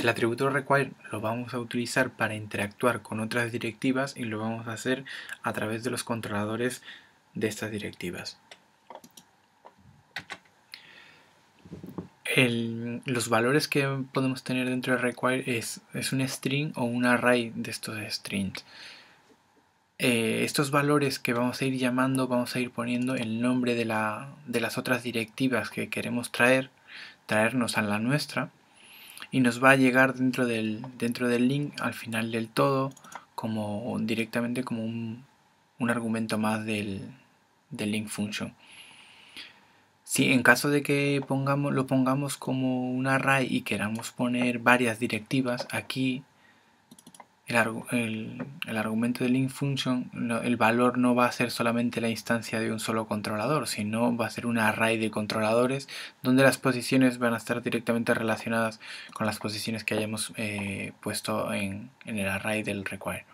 El atributo require lo vamos a utilizar para interactuar con otras directivas y lo vamos a hacer a través de los controladores de estas directivas. Los valores que podemos tener dentro de require es un string o un array de estos strings. Estos valores que vamos a ir llamando, vamos a ir poniendo el nombre de las otras directivas que queremos traernos a la nuestra, y nos va a llegar dentro del link al final del todo directamente como un argumento más del link function. Si en caso de que lo pongamos como un array y queramos poner varias directivas, aquí el argumento del link function, el valor no va a ser solamente la instancia de un solo controlador, sino va a ser un array de controladores donde las posiciones van a estar directamente relacionadas con las posiciones que hayamos puesto en el array del require.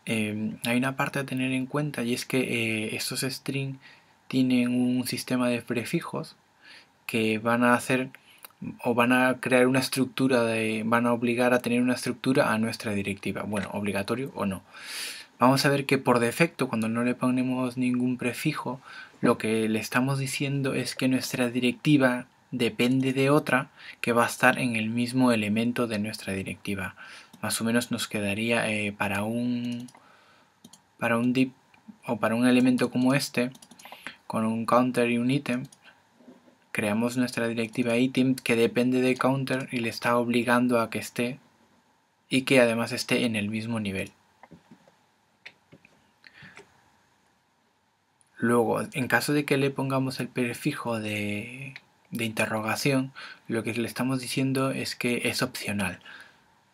Hay una parte a tener en cuenta, y es que estos strings tienen un sistema de prefijos que van a hacer o van a crear una estructura, van a obligar a tener una estructura a nuestra directiva. Bueno, obligatorio o no. Vamos a ver que por defecto, cuando no le ponemos ningún prefijo, lo que le estamos diciendo es que nuestra directiva depende de otra que va a estar en el mismo elemento de nuestra directiva. Más o menos nos quedaría para un div o para un elemento como este, con un counter y un ítem, creamos nuestra directiva item que depende de counter y le está obligando a que esté, y que además esté en el mismo nivel. Luego, en caso de que le pongamos el prefijo de interrogación, lo que le estamos diciendo es que es opcional.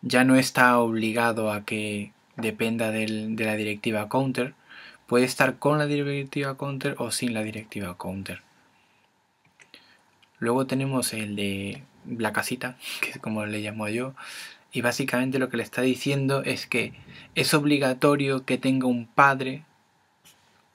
Ya no está obligado a que dependa de la directiva counter. Puede estar con la directiva counter o sin la directiva counter. Luego tenemos el de la casita, que es como le llamo yo, y básicamente lo que le está diciendo es que es obligatorio que tenga un padre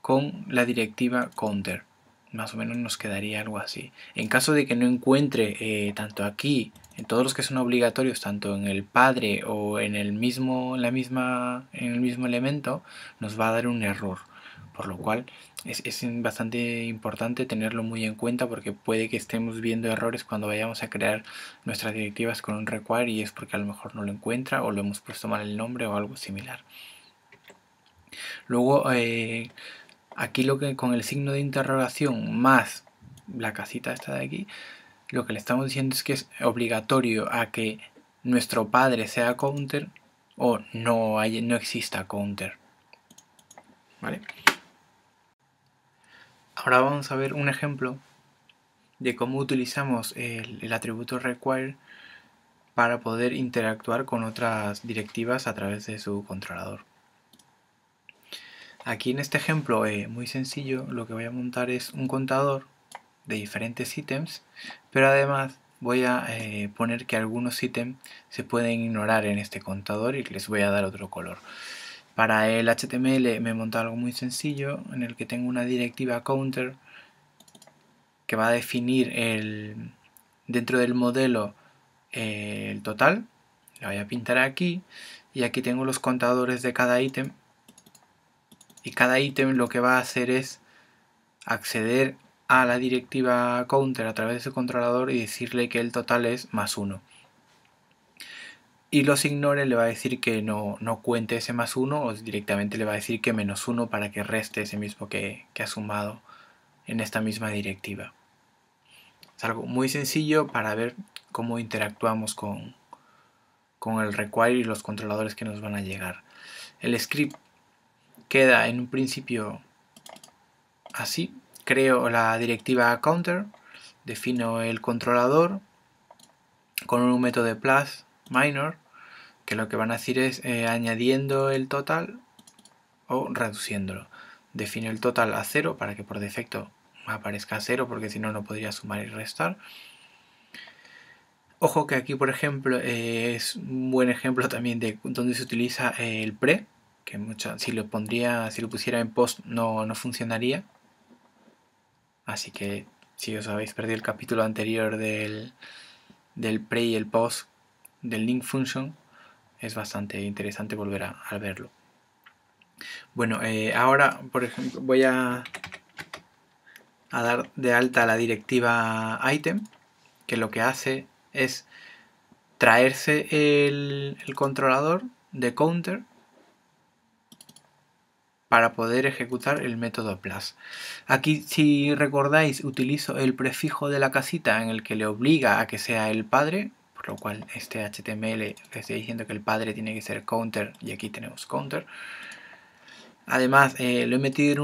con la directiva counter. Más o menos nos quedaría algo así. En caso de que no encuentre tanto aquí, en todos los que son obligatorios, tanto en el padre o en el mismo elemento, nos va a dar un error. Por lo cual es bastante importante tenerlo muy en cuenta, porque puede que estemos viendo errores cuando vayamos a crear nuestras directivas con un require, y es porque a lo mejor no lo encuentra o lo hemos puesto mal el nombre o algo similar. Luego aquí con el signo de interrogación más la casita esta de aquí, lo que le estamos diciendo es que es obligatorio a que nuestro padre sea counter o no exista counter. ¿Vale? Ahora vamos a ver un ejemplo de cómo utilizamos el atributo require para poder interactuar con otras directivas a través de su controlador. Aquí en este ejemplo muy sencillo, lo que voy a montar es un contador de diferentes ítems, pero además voy a poner que algunos ítems se pueden ignorar en este contador y les voy a dar otro color. Para el HTML me he montado algo muy sencillo en el que tengo una directiva counter que va a definir dentro del modelo el total. La voy a pintar aquí, y aquí tengo los contadores de cada ítem, y cada ítem lo que va a hacer es acceder a la directiva counter a través de su controlador y decirle que el total es +1. Y los ignore, le va a decir que no cuente ese +1, o directamente le va a decir que -1 para que reste ese mismo que ha sumado en esta misma directiva. Es algo muy sencillo para ver cómo interactuamos con el require y los controladores que nos van a llegar. El script queda en un principio así. Creo la directiva counter, defino el controlador con un método de plus minor, que lo que van a decir es añadiendo el total o reduciéndolo. Defino el total a 0 para que por defecto aparezca 0, porque si no, no podría sumar y restar. Ojo que aquí, por ejemplo, es un buen ejemplo también de donde se utiliza el pre, que si lo pusiera en post no funcionaría. Así que si os habéis perdido el capítulo anterior del del pre y el post del link function, es bastante interesante volver a verlo. Bueno, ahora por ejemplo voy a dar de alta la directiva item, que lo que hace es traerse el controlador de counter para poder ejecutar el método plus. Aquí, si recordáis, utilizo el prefijo de la casita en el que le obliga a que sea el padre, por lo cual este HTML le está diciendo que el padre tiene que ser counter, y aquí tenemos counter. Además, lo he metido en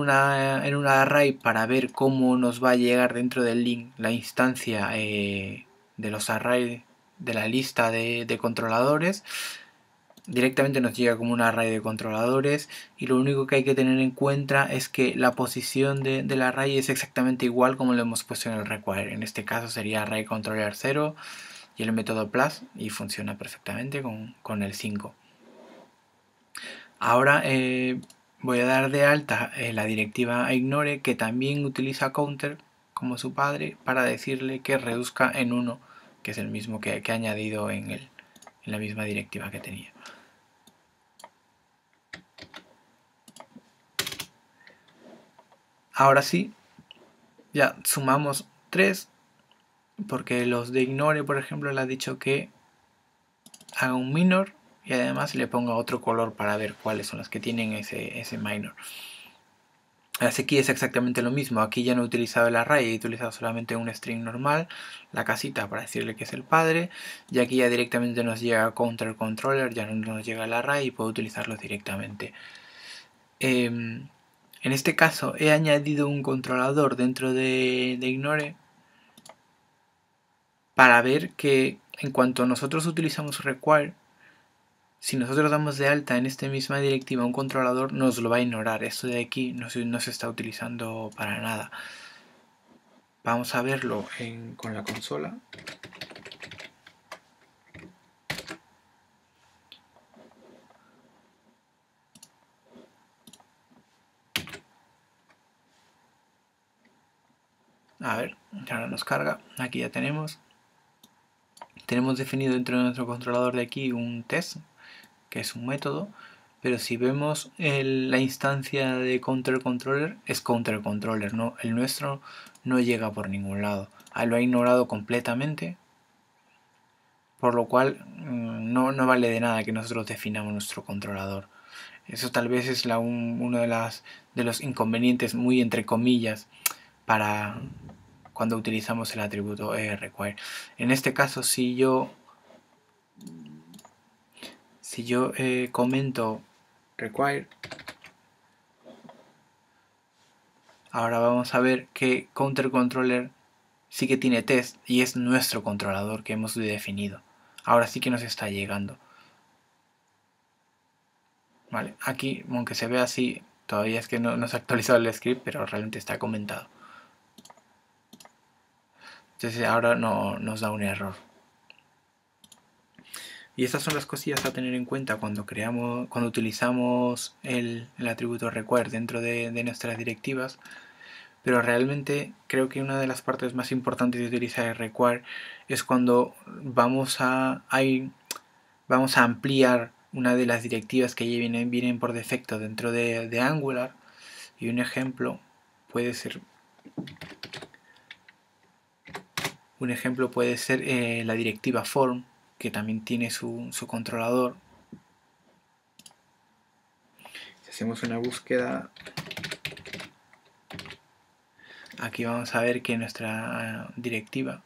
una array para ver cómo nos va a llegar dentro del link la instancia de los arrays de la lista de controladores. Directamente nos llega como un array de controladores, y lo único que hay que tener en cuenta es que la posición del array es exactamente igual como lo hemos puesto en el require. En este caso sería array controller 0 y el método plus, y funciona perfectamente con el 5. Ahora voy a dar de alta la directiva ignore, que también utiliza counter como su padre, para decirle que reduzca en 1, que es el mismo que he añadido en la misma directiva que tenía. Ahora sí, ya sumamos 3, porque los de ignore, por ejemplo, le ha dicho que haga un minor y además le ponga otro color para ver cuáles son las que tienen ese minor. Así aquí es exactamente lo mismo. Aquí ya no he utilizado el array, he utilizado solamente un string normal, la casita, para decirle que es el padre, y aquí ya directamente nos llega counter controller, ya no nos llega el array y puedo utilizarlo directamente. En este caso he añadido un controlador dentro de ignore para ver que en cuanto nosotros utilizamos require, si nosotros damos de alta en esta misma directiva un controlador, nos lo va a ignorar. Esto de aquí no se está utilizando para nada. Vamos a verlo con la consola. A ver, ahora nos carga. Aquí ya tenemos definido dentro de nuestro controlador de aquí un test, que es un método, pero si vemos la instancia de counter controller, es counter controller, ¿no? El nuestro no llega por ningún lado. Lo ha ignorado completamente, por lo cual no vale de nada que nosotros definamos nuestro controlador. Eso tal vez es uno de los inconvenientes, muy entre comillas, para cuando utilizamos el atributo require. En este caso, si yo comento require, ahora vamos a ver que counter controller sí que tiene test y es nuestro controlador que hemos definido. Ahora sí que nos está llegando. Vale, aquí, aunque se ve así, todavía es que no se ha actualizado el script, pero realmente está comentado. Entonces ahora no nos da un error. Y estas son las cosillas a tener en cuenta cuando utilizamos el atributo require dentro de nuestras directivas. Pero realmente creo que una de las partes más importantes de utilizar el require es cuando vamos a ampliar una de las directivas que ya vienen por defecto dentro de Angular. Y un ejemplo puede ser la directiva form, que también tiene su controlador. Si hacemos una búsqueda, aquí vamos a ver que nuestra directiva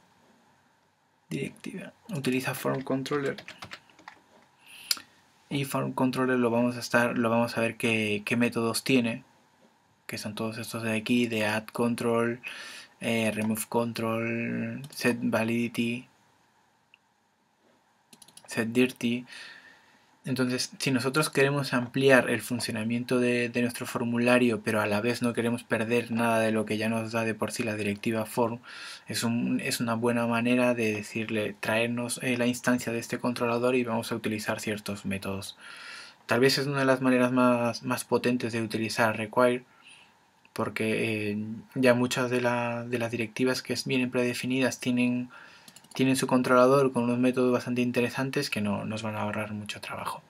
utiliza form controller, y form controller lo vamos a ver qué métodos tiene, que son todos estos de aquí, de add control, remove control, set validity, set dirty. Entonces, si nosotros queremos ampliar el funcionamiento de nuestro formulario, pero a la vez no queremos perder nada de lo que ya nos da de por sí la directiva form, es una buena manera de decirle, traernos la instancia de este controlador y vamos a utilizar ciertos métodos. Tal vez es una de las maneras más potentes de utilizar require, porque ya muchas de las directivas que vienen predefinidas tienen tienen su controlador con unos métodos bastante interesantes que nos van a ahorrar mucho trabajo.